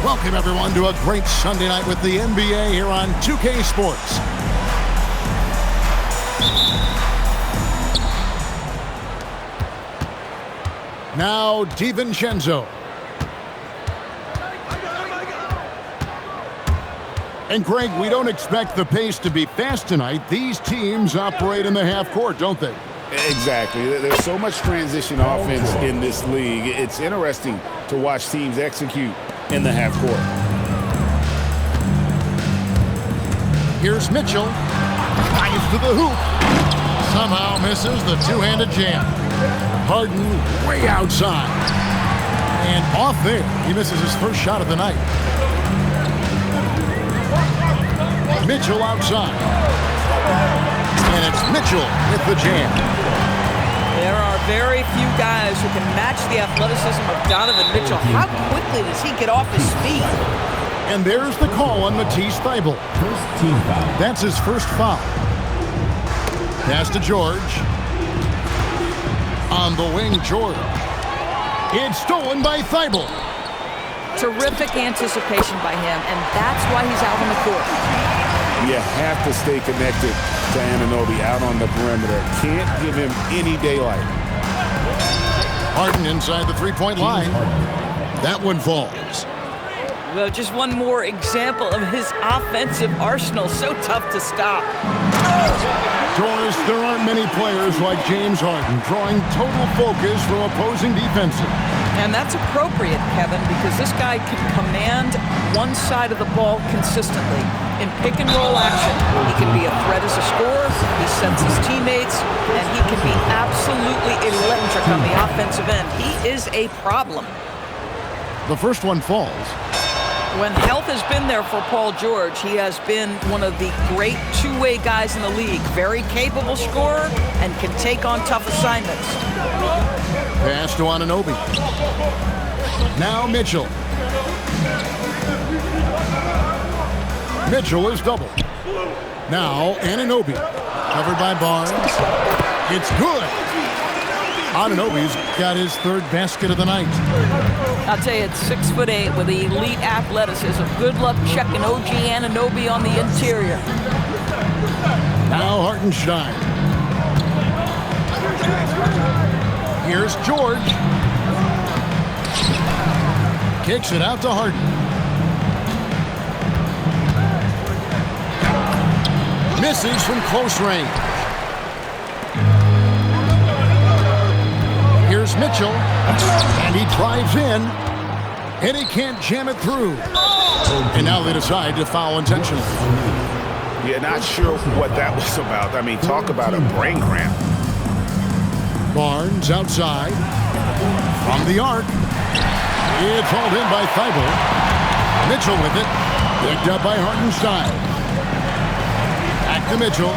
Welcome, everyone, to a great Sunday night with the NBA here on 2K Sports. Now, DiVincenzo. And, Greg, we don't expect the pace to be fast tonight. These teams operate in the half court, don't they? Exactly. There's so much transition offense in this league. It's interesting to watch teams execute in the half court. Here's Mitchell. Dives to the hoop. Somehow misses the two-handed jam. Harden way outside. And off there. He misses his first shot of the night. Mitchell outside. And it's Mitchell with the jam. There are very few guys who can match the athleticism of Donovan Mitchell. How quickly does he get off his feet? And there's the call on Matisse Thybulle. First team foul. That's his first foul. Pass to George. On the wing, George. It's stolen by Thybulle. Terrific anticipation by him, and that's why he's out on the court. You have to stay connected to Anunoby out on the perimeter. Can't give him any daylight. Harden inside the three-point line. That one falls. Well, just one more example of his offensive arsenal. So tough to stop. Doris, there aren't many players like James Harden drawing total focus from opposing defenses. And that's appropriate, Kevin, because this guy can command one side of the ball consistently. In pick-and-roll action, he can be a threat as a scorer, he sets his teammates, and he can be absolutely electric on the offensive end. He is a problem. The first one falls. When health has been there for Paul George, he has been one of the great two-way guys in the league. Very capable scorer and can take on tough assignments. Pass to Anunoby. Now Mitchell. Mitchell is doubled. Now Anunoby. Covered by Barnes. It's good. Anunoby's got his third basket of the night. I'll tell you, it's 6'8" with elite athleticism. Good luck checking OG Anunoby on the interior. Now Hartenstein. Here's George. Kicks it out to Harden. Misses from close range. Here's Mitchell. And he drives in. And he can't jam it through. And now they decide to foul intentionally. Yeah, not sure what that was about. I mean, talk about a brain cramp. Barnes outside. From the arc. It's hauled in by Thybulle. Mitchell with it. Picked up by Hartenstein. Back to Mitchell.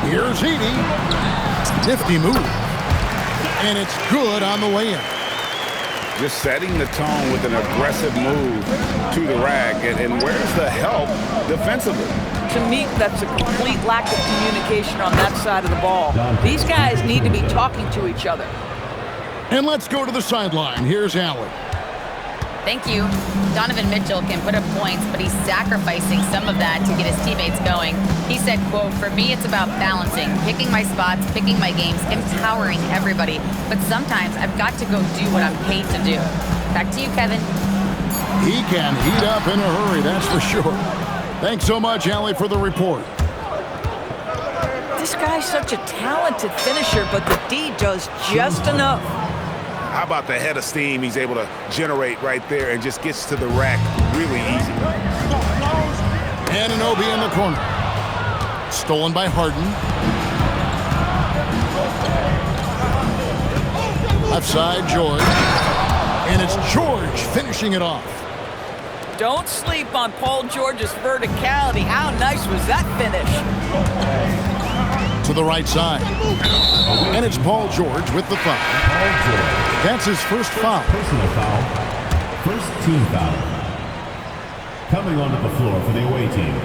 Here's Edey. Nifty move. And it's good on the way in. Just setting the tone with an aggressive move to the rack. And where's the help defensively? To me, that's a complete lack of communication on that side of the ball. These guys need to be talking to each other. And let's go to the sideline. Here's Allen. Thank you. Donovan Mitchell can put up points, but he's sacrificing some of that to get his teammates going. He said, quote, "For me, it's about balancing, picking my spots, picking my games, empowering everybody. But sometimes I've got to go do what I'm paid to do." Back to you, Kevin. He can heat up in a hurry, that's for sure. Thanks so much, Allie, for the report. This guy's such a talented finisher, but the D does just enough. How about the head of steam he's able to generate right there and just gets to the rack really easy. Anunoby in the corner. Stolen by Harden. Left side, George. And it's George finishing it off. Don't sleep on Paul George's verticality. How nice was that finish? To the right side. And it's Paul George with the foul. That's his first foul. Personal foul. First team foul. Coming onto the floor for the away team.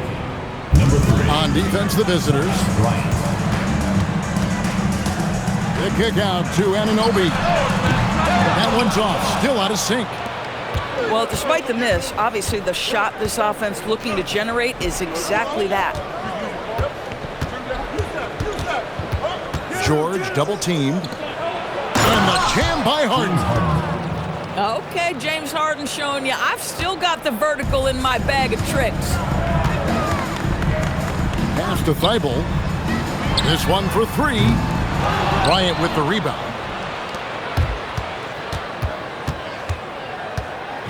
Number 3. On defense, the visitors. Bryant. The kick out to Anunoby. That one's off, still out of sync. Well, despite the miss, obviously the shot this offense looking to generate is exactly that. George double-teamed. And the jam by Harden. Okay, James Harden showing you I've still got the vertical in my bag of tricks. Pass to Thibault. This one for three. Bryant with the rebound.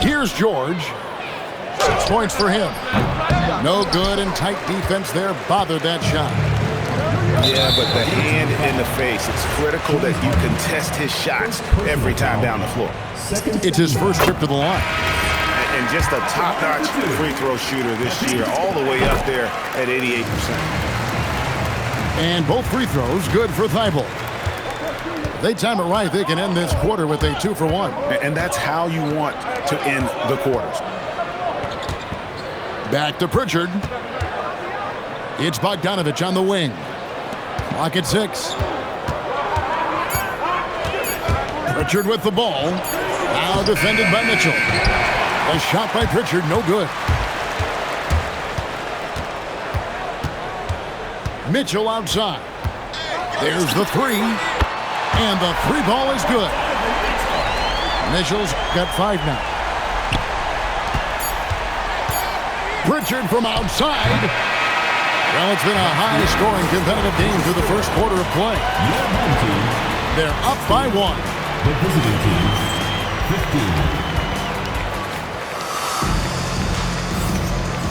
Here's George. 6 points for him. No good, and tight defense there bothered that shot. Yeah, but the hand in the face, it's critical that you contest his shots every time down the floor. It's his first trip to the line. And just a top-notch free throw shooter this year, all the way up there at 88%. And both free throws good for Thibault. If they time it right, they can end this quarter with a 2 for 1. And that's how you want to end the quarters. Back to Pritchard. It's Bogdanovich on the wing. Clock at 6. Pritchard with the ball. Now defended by Mitchell. A shot by Pritchard, no good. Mitchell outside. There's the three. And the three ball is good. Mitchell's got 5 now. Pritchard from outside. Well, it's been a high-scoring competitive game through the first quarter of play. They're up by 1. The visiting team,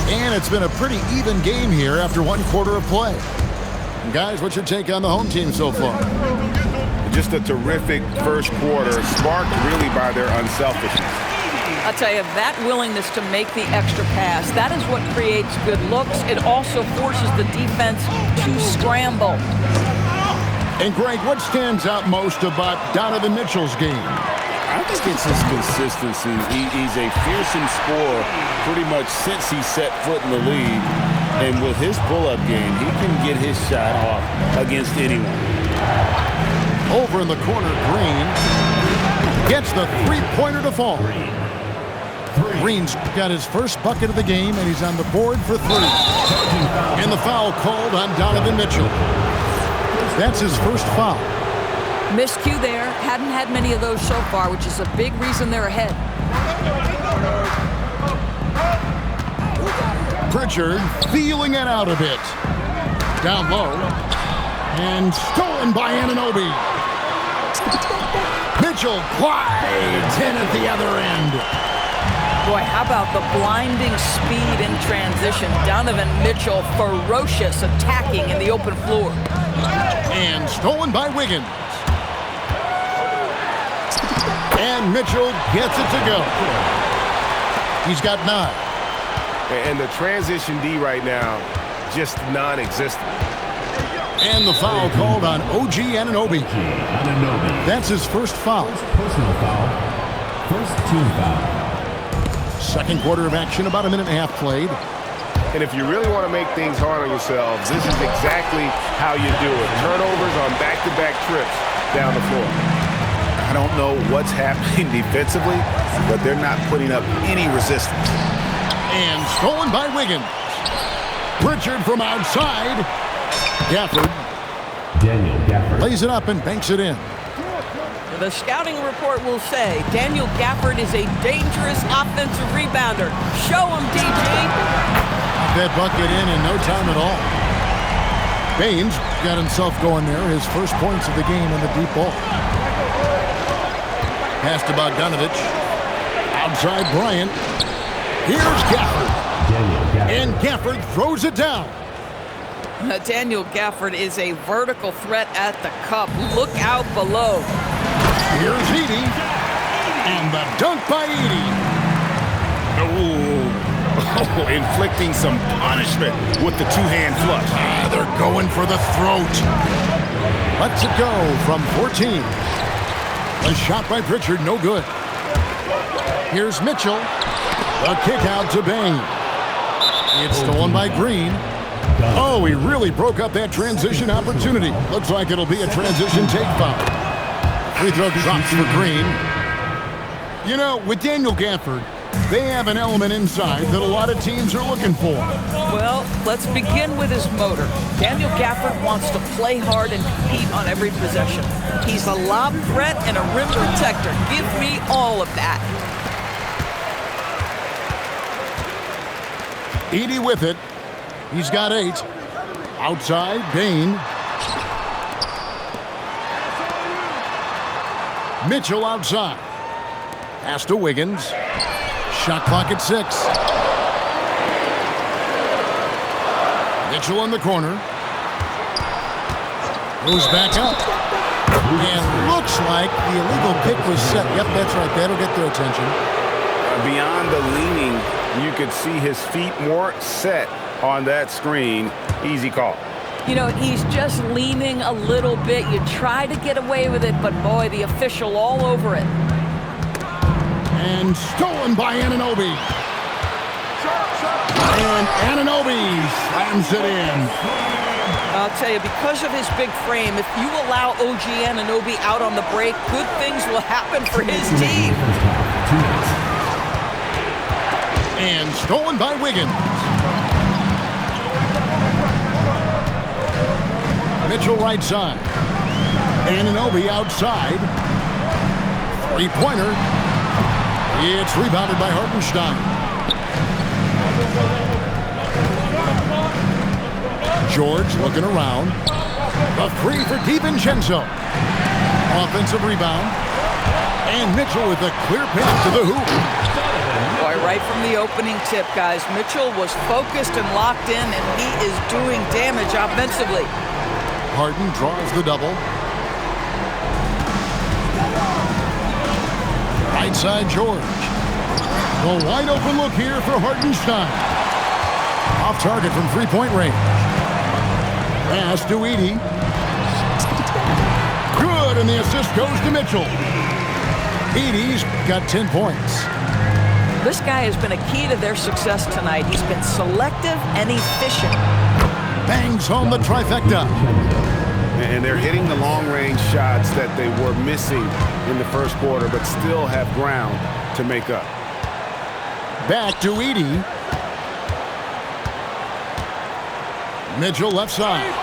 15. And it's been a pretty even game here after 1 quarter of play. And guys, what's your take on the home team so far? Just a terrific first quarter, sparked really by their unselfishness. I'll tell you, that willingness to make the extra pass, that is what creates good looks. It also forces the defense to scramble. And Greg, what stands out most about Donovan Mitchell's game? I think it's his consistency. He's a fearsome scorer pretty much since he set foot in the league. And with his pull-up game, he can get his shot off against anyone. Over in the corner, Green gets the three-pointer to fall. Green's got his first bucket of the game, and he's on the board for 3. And the foul called on Donovan Mitchell. That's his first foul. Miscue there. Hadn't had many of those so far, which is a big reason they're ahead. Pritchard feeling it out a bit. Down low. And stolen by Anunoby. Mitchell glides in at the other end. Boy, how about the blinding speed in transition? Donovan Mitchell, ferocious attacking in the open floor. And stolen by Wiggins. And Mitchell gets it to go. He's got 9. And the transition D right now, just non-existent. And the foul called on OG Anunoby. That's his first foul. Personal foul. First team foul. Second quarter of action, about a minute and a half played. And if you really want to make things hard on yourselves, this is exactly how you do it. Turnovers on back-to-back trips down the floor. I don't know what's happening defensively, but they're not putting up any resistance. And stolen by Wiggins. Pritchard from outside. Gafford Daniel Gafford lays it up and banks it in. The scouting report will say Daniel Gafford is a dangerous offensive rebounder. Show him, DG. That bucket in no time at all. Baines got himself going there. His first points of the game in the deep ball. Pass to Bogdanovich. Outside Bryant. Here's Gafford. Daniel Gafford. And Gafford throws it down. Daniel Gafford is a vertical threat at the cup. Look out below. Here's Edey. And the dunk by Edey. Oh, inflicting some punishment with the two-hand flush. They're going for the throat. Lets it go from 14. A shot by Pritchard, no good. Here's Mitchell. The kick out to Bain. It's stolen by Green. Oh, he really broke up that transition opportunity. Looks like it'll be a transition take foul. Free throw drops for Green. You know, with Daniel Gafford, they have an element inside that a lot of teams are looking for. Well, let's begin with his motor. Daniel Gafford wants to play hard and compete on every possession. He's a lob threat and a rim protector. Give me all of that. Edey with it. He's got 8. Outside, Bain. Mitchell outside. Pass to Wiggins. Shot clock at 6. Mitchell in the corner. Goes back up. And looks like the illegal pick was set. Yep, that's right. That'll get their attention. Beyond the leaning, you could see his feet more set on that screen. Easy call. You know, he's just leaning a little bit. You try to get away with it, but boy, the official all over it. And stolen by Anunoby. And Anunoby slams it in. I'll tell you, because of his big frame, if you allow OG Anunoby out on the break, good things will happen for his team. And stolen by Wiggins. Mitchell right side. Anunoby outside. Three-pointer. It's rebounded by Hartenstein. George looking around. A 3 for DiVincenzo. Offensive rebound. And Mitchell with a clear path to the hoop. Boy, right from the opening tip, guys, Mitchell was focused and locked in, and he is doing damage offensively. Harden draws the double. Right side, George. A wide open look here for Hartenstein. Off target from three-point range. Pass to Edey. Good, and the assist goes to Mitchell. Edey's got 10 points. This guy has been a key to their success tonight. He's been selective and efficient. Bangs home the trifecta. And they're hitting the long-range shots that they were missing in the first quarter, but still have ground to make up. Back to Edey. Mitchell left side.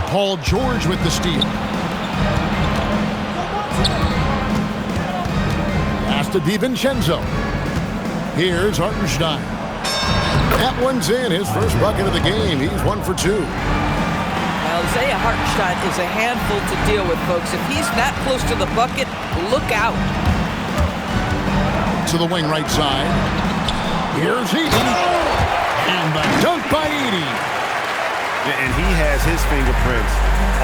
Paul George with the steal. Pass to DiVincenzo. Here's Hartenstein. That one's in, his first bucket of the game. He's 1 for 2. Isaiah Hartenstein is a handful to deal with, folks. If he's that close to the bucket, look out. To the wing right side. Here's Edey. And the dunk by Edey. And he has his fingerprints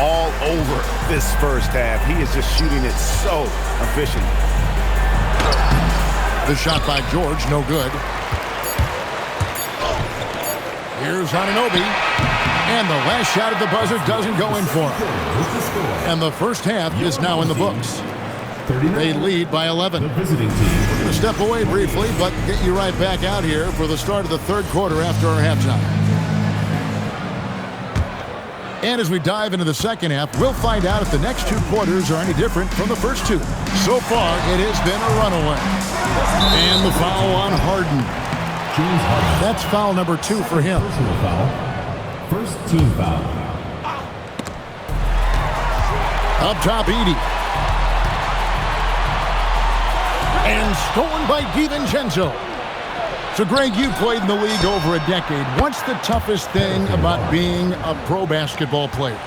all over this first half. He is just shooting it so efficiently. The shot by George, no good. Here's Anunoby. And the last shot at the buzzer doesn't go in for him. And the first half is now in the books. They lead by 11. We're going to step away briefly, but get you right back out here for the start of the third quarter after our halftime. And as we dive into the second half, we'll find out if the next 2 quarters are any different from the first 2. So far, it has been a runaway. And the foul on Harden. That's foul number 2 for him. First team foul. Up top, Edey. And stolen by DiVincenzo. So, Greg, you played in the league over a decade. What's the toughest thing about being a pro basketball player?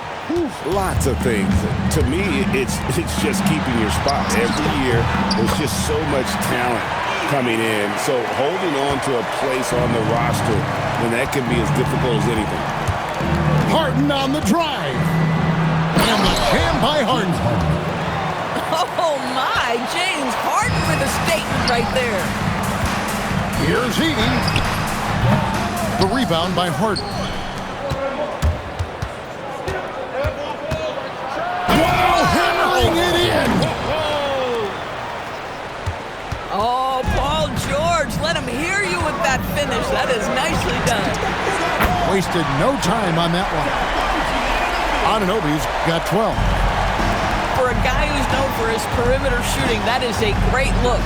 Lots of things. To me, it's just keeping your spot. Every year, there's just so much talent coming in. So holding on to a place on the roster, and that can be as difficult as anything. Harden on the drive. And the jam by Harden. Oh, my. James Harden with a statement right there. Here's Edey. The rebound by Harden. Wow, hammering it in. Oh, Paul George, let him hear you with that finish. That is nicely done. Wasted no time on that one. Anunoby's got 12. for a guy who's known for his perimeter shooting, that is a great look.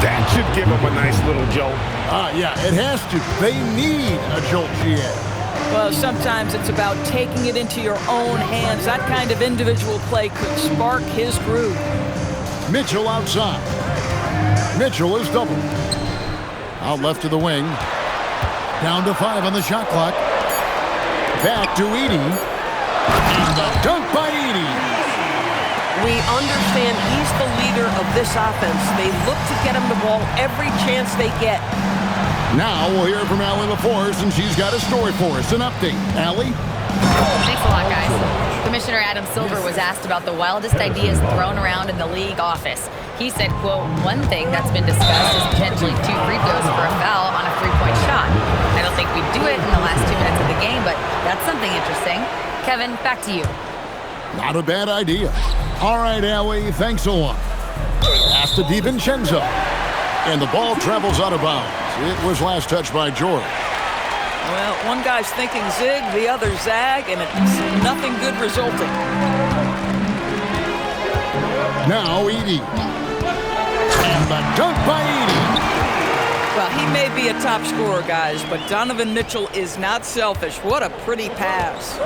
That should give him a nice little jolt. Yeah, it has to. They need a jolt, GA. Well, sometimes it's about taking it into your own hands. That kind of individual play could spark his groove. Mitchell outside. Mitchell is doubled. Out left to the wing. Down to 5 on the shot clock. Back to Edey. And the dunk by Edey. We understand he's the leader of this offense. They look to get him the ball every chance they get. Now we'll hear from Allie LaForce, and she's got a story for us. An update. Allie? Thanks a lot, guys. Commissioner Adam Silver was asked about the wildest ideas thrown around in the league office. He said, quote, one thing that's been discussed is potentially 2 free throws for a foul on a 3-point shot. I don't think we'd do it in the last 2 minutes of the game, but that's something interesting. Kevin, back to you. Not a bad idea. All right, Allie, thanks a lot. Pass to DiVincenzo. And the ball travels out of bounds. It was last touched by George. Well, one guy's thinking zig, the other zag, and it's nothing good resulting. Now Edey. And the dunk by Edey. Well, he may be a top scorer, guys, but Donovan Mitchell is not selfish. What a pretty pass.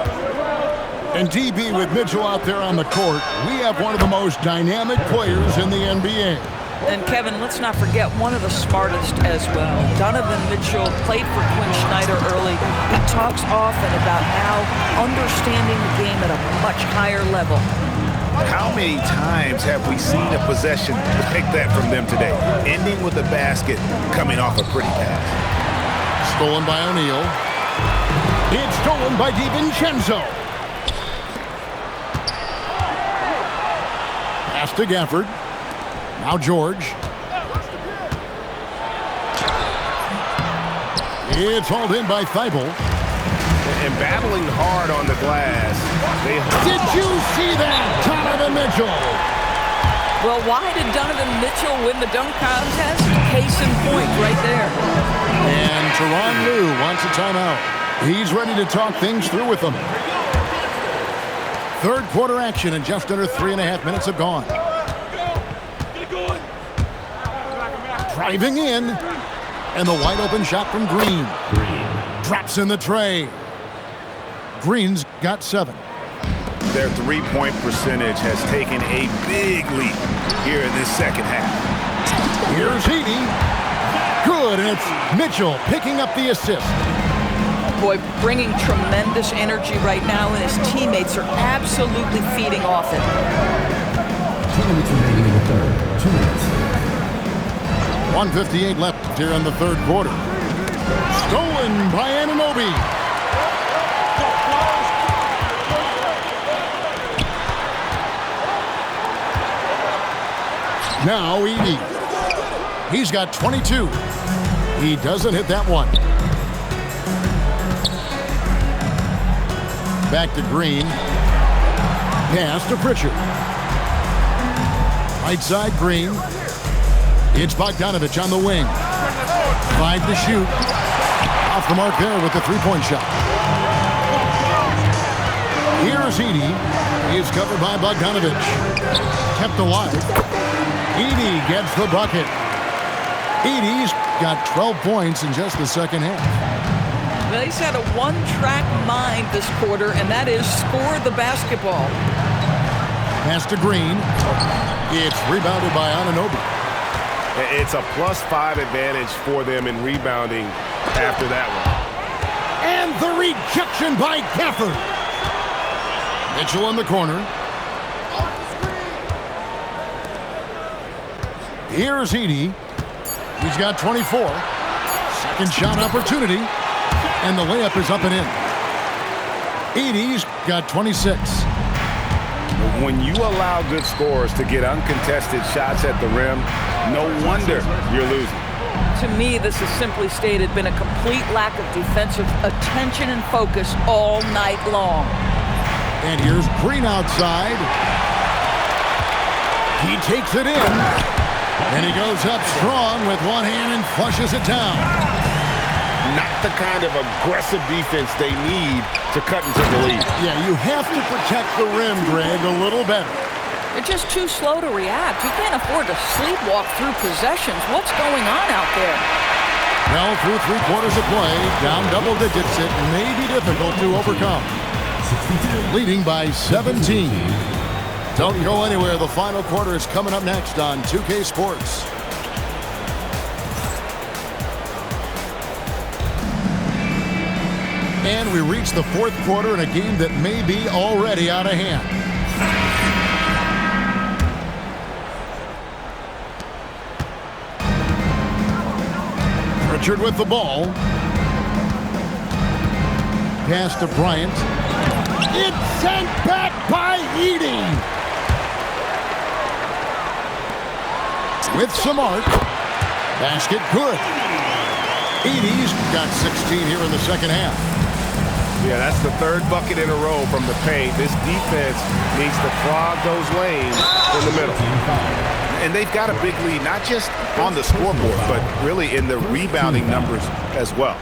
And DB, with Mitchell out there on the court, we have one of the most dynamic players in the NBA. And Kevin, let's not forget one of the smartest as well. Donovan Mitchell played for Quinn Snyder early. He talks often about now understanding the game at a much higher level. How many times have we seen a possession like that from them today? Ending with a basket, coming off a pretty pass. Stolen by O'Neal. It's stolen by DiVincenzo. Pass to Gafford. Now George. It's hauled in by Thibault. And battling hard on the glass. Did you see that, Donovan Mitchell? Well, why did Donovan Mitchell win the dunk contest? Case in point right there. And Tyronn Lue wants a timeout. He's ready to talk things through with them. Third quarter action, and just under 3.5 minutes have gone. Driving in, and the wide open shot from Green. Drops in the tray. Green's got 7. Their three-point percentage has taken a big leap here in this second half. Here's Edey. Good, and it's Mitchell picking up the assist. Boy, bringing tremendous energy right now, and his teammates are absolutely feeding off it. 2 minutes remaining in the third. 2 minutes. 1:58 left here in the third quarter. Stolen by Anunoby. Now Edey. He's got 22. He doesn't hit that one. Back to Green. Pass to Pritchard. Right side Green. It's Bogdanovich on the wing. 5 to shoot. Off the mark there with the 3-point shot. Here's Edey. He's covered by Bogdanovich. Kept alive. Edey gets the bucket. Edey's got 12 points in just the second half. Well, he's had a one-track mind this quarter, and that is score the basketball. Pass to Green. It's rebounded by Anunoby. It's a +5 advantage for them in rebounding after that one. And the rejection by Gafford. Mitchell in the corner. Here's Edey. He's got 24. Second shot opportunity. And the layup is up and in. Edey's got 26. When you allow good scorers to get uncontested shots at the rim, no wonder you're losing. To me, this has simply stated been a complete lack of defensive attention and focus all night long. And here's Green outside. He takes it in. And he goes up strong with one hand and flushes it down. not the kind of aggressive defense they need to cut into the lead. Yeah, you have to protect the rim, Greg, a little better. They're just too slow to react. You can't afford to sleepwalk through possessions. What's going on out there? Well, through 3/4 of play, down double digits, it may be difficult to overcome. Leading by 17. Don't go anywhere. The final quarter is coming up next on 2K Sports. And we reach the fourth quarter in a game that may be already out of hand. Richard with the ball. Pass to Bryant. It's sent back by Edey. With some art. Basket good. Edey's got 16 here in the second half. Yeah, that's the third bucket in a row from the paint. This defense needs to clog those lanes in the middle. And they've got a big lead, not just on the scoreboard, but really in the rebounding numbers as well.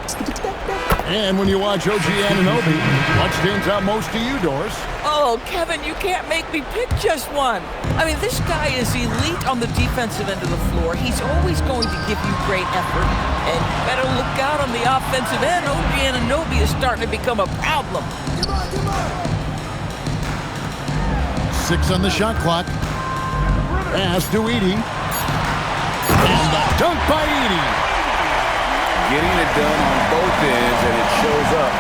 And when you watch OG Anunoby, what stands out most to you, Doris? Oh, Kevin, you can't make me pick just one. I mean, this guy is elite on the defensive end of the floor. He's always going to give you great effort. And you better look out on the offensive end. OG Anunoby is starting to become a problem. 6 on the shot clock. Pass to Edey. And the dunk by Edey. Getting it done on both ends, and it shows up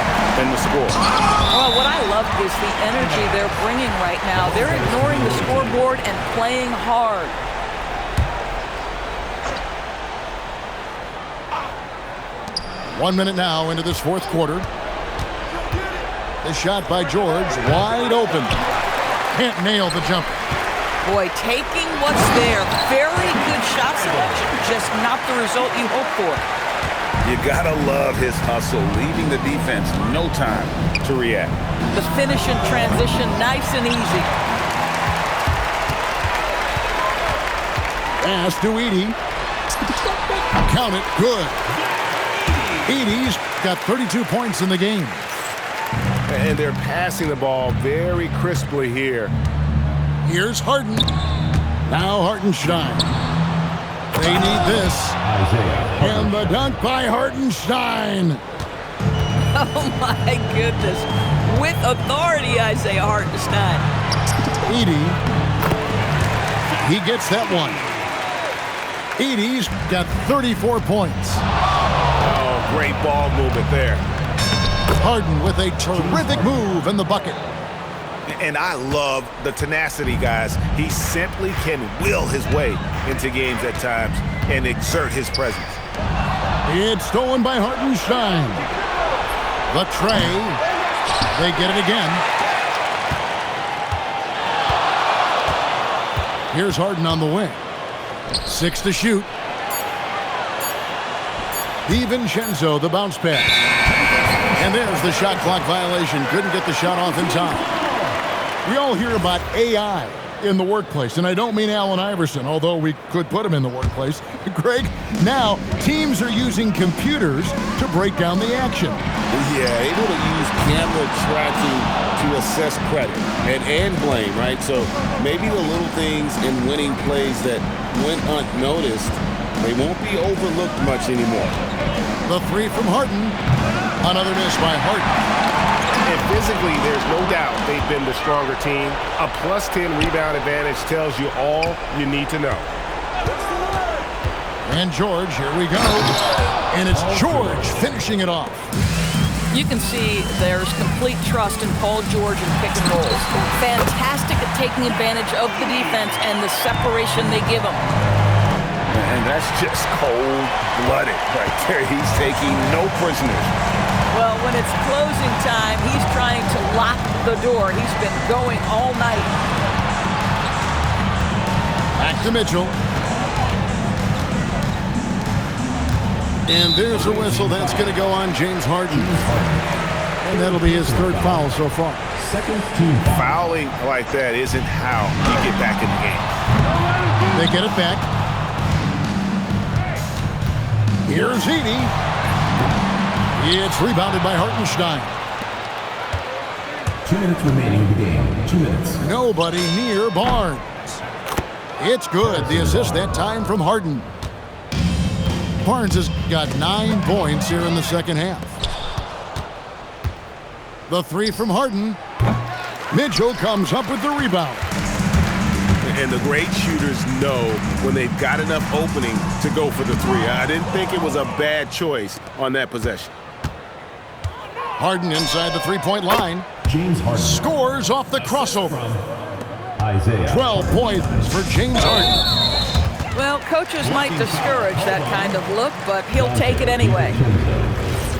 in the score. Well, what I love is the energy they're bringing right now. They're ignoring the scoreboard and playing hard. One minute now into this fourth quarter. The shot by George, wide open. Can't nail the jumper. Boy, taking what's there. Very good shot selection, just not the result you hope for. You gotta love his hustle, leaving the defense no time to react. The finish in transition, nice and easy. Pass to Edey. Count it, good. Edey's got 32 points in the game. And they're passing the ball very crisply here. Here's Harden. Now Hartenstein. They need this. And the dunk by Hartenstein. Oh, my goodness. With authority, Isaiah Hartenstein. Edey. He gets that one. Edey's got 34 points. Oh, great ball movement there. Harden with a terrific move in the bucket. And I love the tenacity, guys. He simply can will his way into games at times and exert his presence. It's stolen by Hartenstein. The tray. They get it again. Here's Harden on the wing. 6 to shoot. DiVincenzo, the bounce pass. And there's the shot clock violation. Couldn't get the shot off in time. We all hear about AI in the workplace, and I don't mean Allen Iverson, although we could put him in the workplace. Greg, now teams are using computers to break down the action. Yeah, able to use camera tracking to assess credit and blame, right? So maybe the little things in winning plays that went unnoticed, they won't be overlooked much anymore. The three from Harden. Another miss by Harden. And physically, there's no doubt they've been the stronger team. A plus 10 rebound advantage tells you all you need to know. And George, here we go. And it's George finishing it off. You can see there's complete trust in Paul George and pick and rolls. Fantastic at taking advantage of the defense and the separation they give him. And that's just cold-blooded right there. He's taking no prisoners. Well, when it's closing time, he's trying to lock the door. He's been going all night. Back to Mitchell. And there's a whistle. That's going to go on James Harden. And that'll be his third foul so far. Second team foul. Fouling like that isn't how you get back in the game. They get it back. Here's Edey. It's rebounded by Hartenstein. 2 minutes remaining in the game. 2 minutes. Nobody near Barnes. It's good. The assist that time from Harden. Barnes has got 9 points here in the second half. The three from Harden. Mitchell comes up with the rebound. And the great shooters know when they've got enough opening to go for the three. I didn't think it was a bad choice on that possession. Harden inside the three-point line. James Harden scores off the crossover. Isaiah. 12 points for James Harden. Well, coaches might discourage that kind of look, but he'll take it anyway.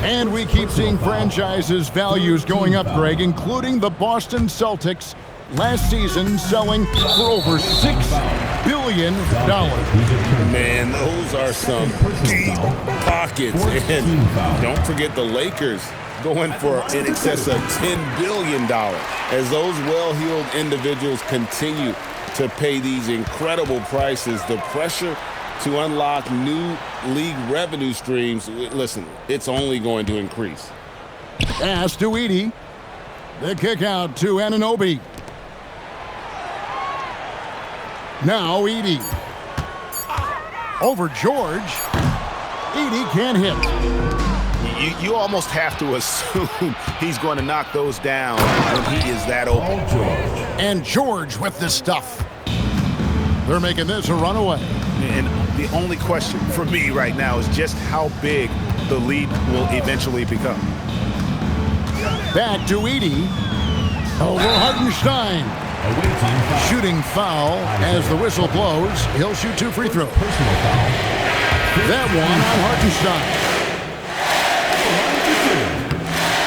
And we keep seeing franchises' values going up, Greg, including the Boston Celtics last season selling for over $6 billion. Man, those are some deep pockets. And don't forget the Lakers going for in excess of $10 billion as those well-heeled individuals continue to pay these incredible prices. The pressure to unlock new league revenue streams, listen, it's only going to increase. Pass to Edey. The kick out to Anunoby. Now Edey. Over George. Edey can't hit. You almost have to assume he's going to knock those down when he is that open. And George with the stuff. They're making this a runaway. And the only question for me right now is just how big the lead will eventually become. Back to Edey. Over Hartenstein. Shooting foul as the whistle blows. He'll shoot 2 free throws. That one on Hartenstein.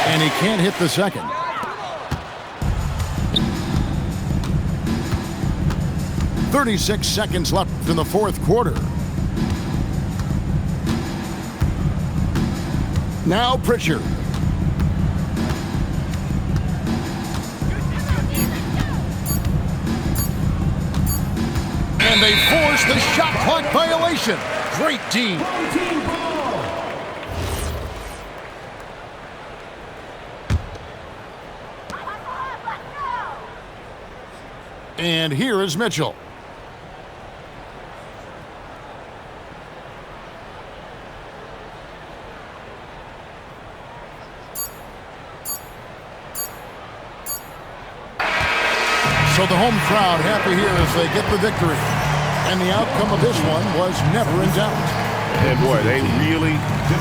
And he can't hit the second. "36 seconds left in the fourth quarter. Now Pritchard. And they force the shot clock violation. Great team. And here is Mitchell. So the home crowd happy here as they get the victory. And the outcome of this one was never in doubt. And boy, they really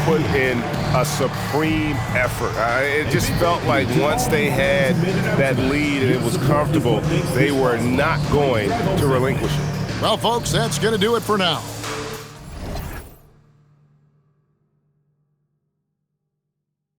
put in a supreme effort. It just felt like once they had that lead and it was comfortable, they were not going to relinquish it. Well, folks, that's going to do it for now.